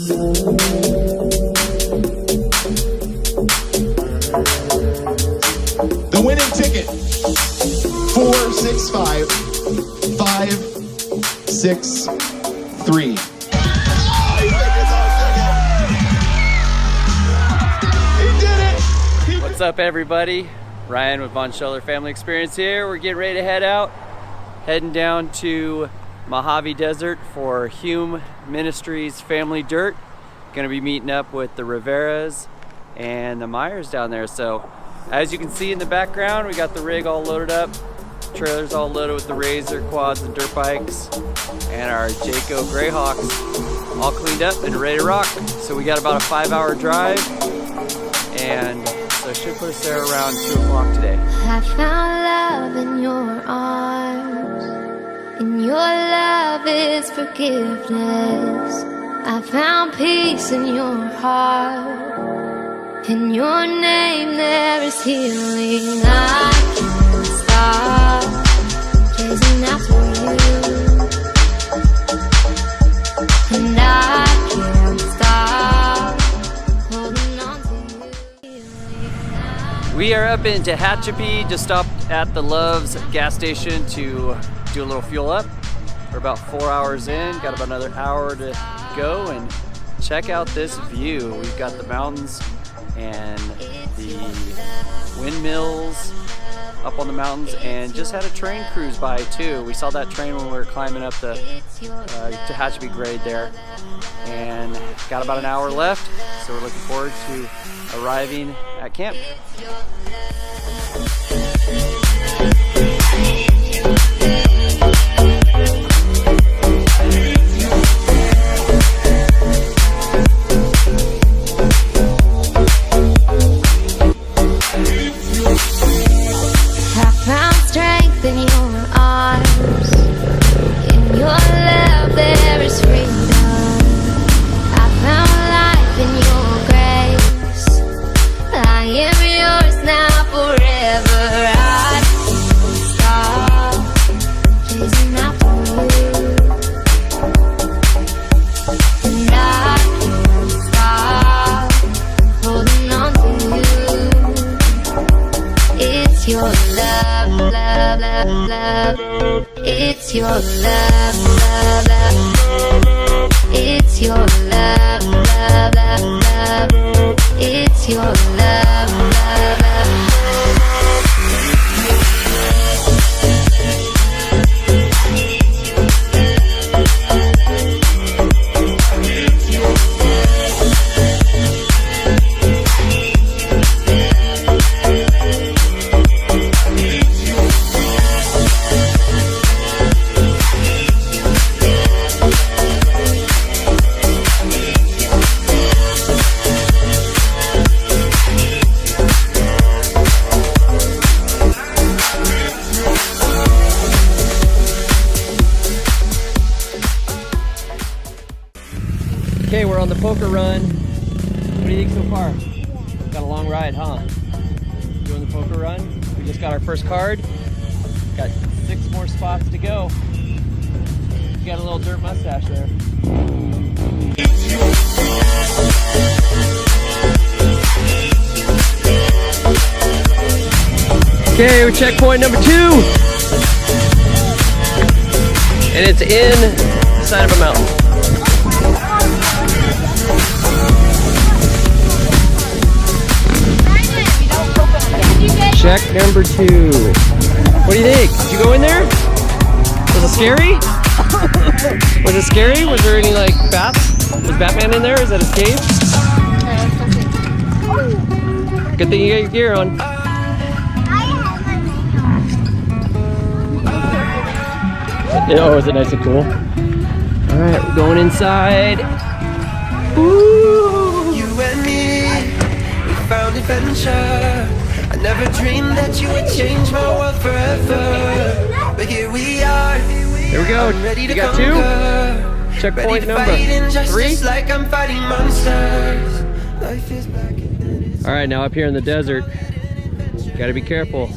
The winning ticket, 465563. What's up, everybody? Ryan with Von Schuller Family Experience here. We're getting ready to head out, heading down to Mojave Desert for Hume Ministries Family Dirt. Gonna be meeting up with the Riveras and the Myers down there. So as you can see in the background, we got the rig all loaded up, trailers all loaded with the Razor quads and dirt bikes, and our Jayco Greyhawks all cleaned up and ready to rock. So we got about a 5-hour drive, and so it should put us there around 2 o'clock today. I found love in your arms, and your love is forgiveness. I found peace in your heart, in your name there is healing. I can't stop chasing after you, and I can't stop holding on to you. We are up in Tehachapi, just stopped at the Love's gas station to do a little fuel up. We're about 4 hours in, got about another hour to go, and check out this view. We've got the mountains and the windmills up on the mountains, and just had a train cruise by too. We saw that train when we were climbing up the Tehachapi grade there, and got about an hour left, so we're looking forward to arriving at camp. It's your love, love, love. It's your love, love, love, love. It's your love, love, love. Okay, we're on the poker run. What do you think so far? Got a long ride, huh? Doing the poker run. We just got our first card. Got 6 more spots to go. You got a little dirt mustache there. Okay, we're checkpoint number 2. And it's in the side of a mountain. Check number 2. What do you think? Did you go in there? Was it scary? Was it scary? Was there any like bats? Was Batman in there? Is that his cave? Good thing you got your gear on. Oh, is it nice and cool? Alright, we're going inside. Ooh. You and me, we found adventure. I never dreamed that you would change my world forever. But here we are. Here we go. Ready to You got conquer. 2? Checkpoint number 3. Just like I'm fighting monsters. Life is back and it's Alright, now up here in the desert, gotta be careful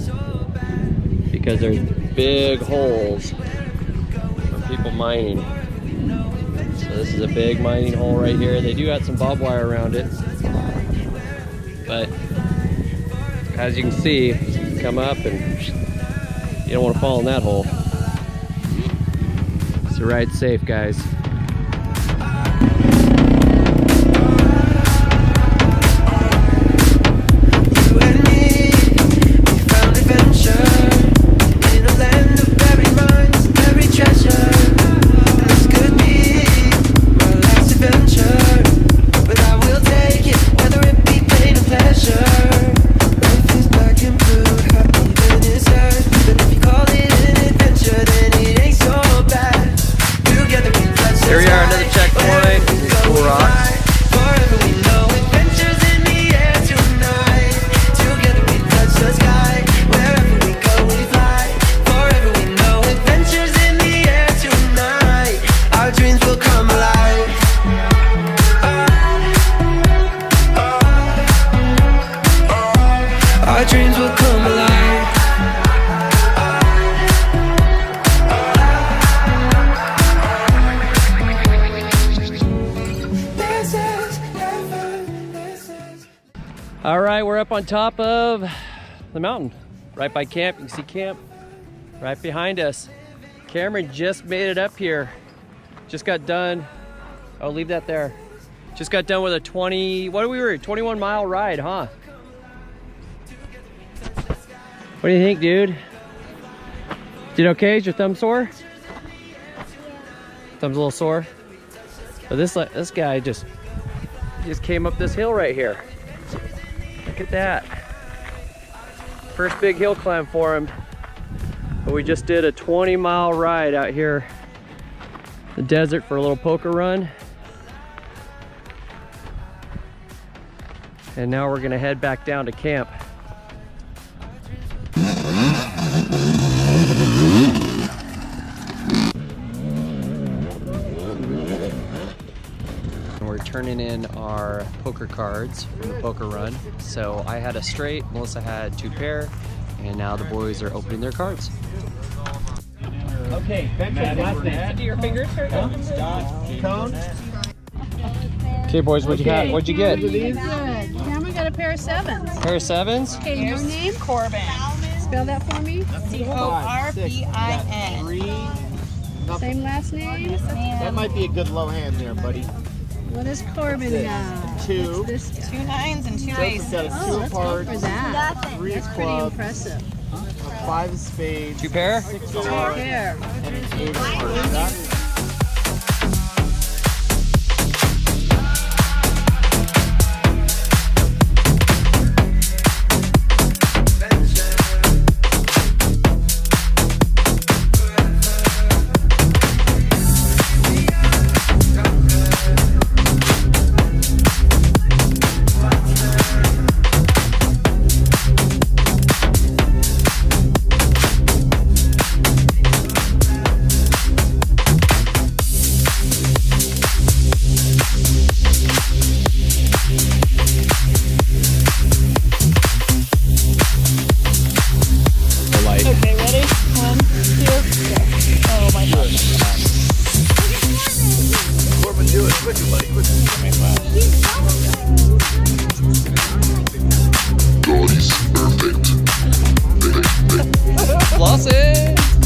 because there's big holes from people mining. So This is a big mining hole right here. They do got some barbed wire around it, but as you can see, come up and you don't want to fall in that hole. So ride safe, guys. Here we are, another checkpoint. Cool rocks. Forever we know adventures in the air tonight. Together we touch the sky. Wherever we go we fly. Forever we know adventures in the air tonight. Our dreams will come alive. Our dreams will come alive. All right, we're up on top of the mountain, right by camp. You can see camp right behind us. Cameron just made it up here. Just got done. Oh, leave that there. Just got done with a 21 mile ride, huh? What do you think, dude? Did okay? Is your thumb sore? Thumb's a little sore. But this guy just came up this hill right here. Look at that. First big hill climb for him. But we just did a 20-mile ride out here in the desert for a little poker run. And now we're gonna head back down to camp. We're turning in our poker cards from the poker run. So I had a straight, Melissa had 2 pair, and now the boys are opening their cards. Okay, do your fingers hurt? Cone. Okay, boys, what'd you get? What'd you get? Good. Cameron got a pair of 7s. Pair of 7s? Okay, your name? Corbin. Spell that for me. C-O-R-B-I-N. Same last name? That might be a good low hand there, buddy. What is Corbin now? 2. This guy. 2 9s and 2 Joseph aces. got a 2 Oh, let's go apart, for that. 3 of That's pretty clubs, impressive. a 5 of spades, 2 pair? 6 Take of hearts, care. and an 8 of hearts.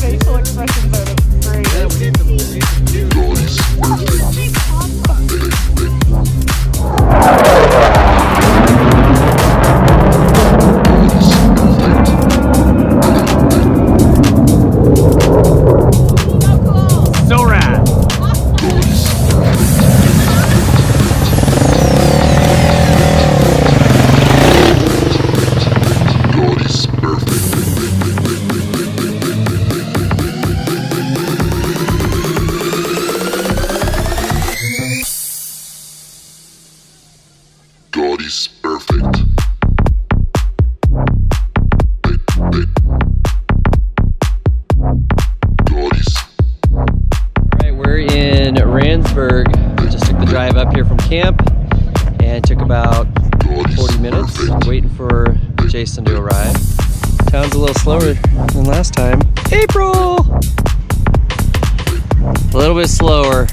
Facial expressions are the drive up here from camp and took about 40 minutes waiting for Jason to arrive. Town's a little slower than last time. April! A little bit slower.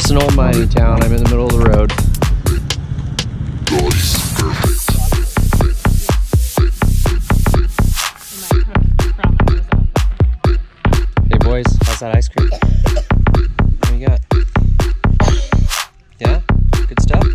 It's an old mining town. I'm in the middle of the road. Hey boys, how's that ice cream? What do you got? Yeah? Good stuff?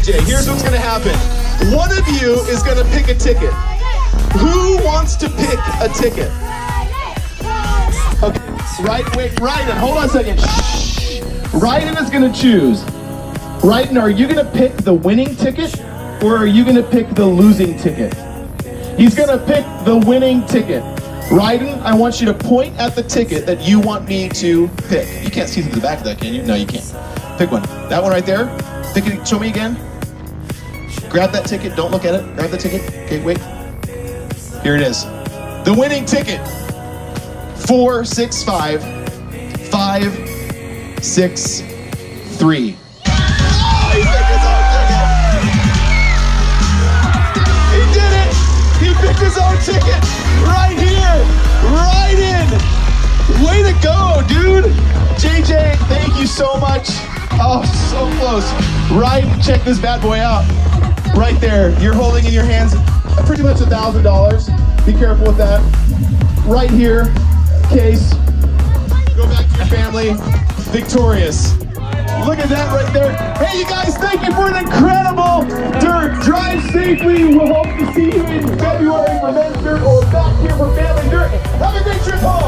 Here's what's gonna happen. One of you is gonna pick a ticket. Who wants to pick a ticket? Okay, Ryden, hold on a second. Shh. Ryden is gonna choose. Ryden, are you gonna pick the winning ticket or are you gonna pick the losing ticket? He's gonna pick the winning ticket. Ryden, I want you to point at the ticket that you want me to pick. You can't see through the back of that, can you? No, you can't. Pick one. That one right there. Pick it, show me again. Grab that ticket, don't look at it. Grab the ticket. Okay, wait. Here it is. The winning ticket. 465-563. Oh, he picked his own ticket. He did it. He picked his own ticket. Right here. Right in. Way to go, dude. JJ, thank you so much. Oh, so close. Right, check this bad boy out. Right there, you're holding in your hands pretty much $1,000. Be careful with that. Right here, case. Go back to your family, victorious. Look at that right there. Hey, you guys, thank you for an incredible dirt. Drive safely. We'll hope to see you in February for men's dirt or back here for family dirt. Have a great trip home.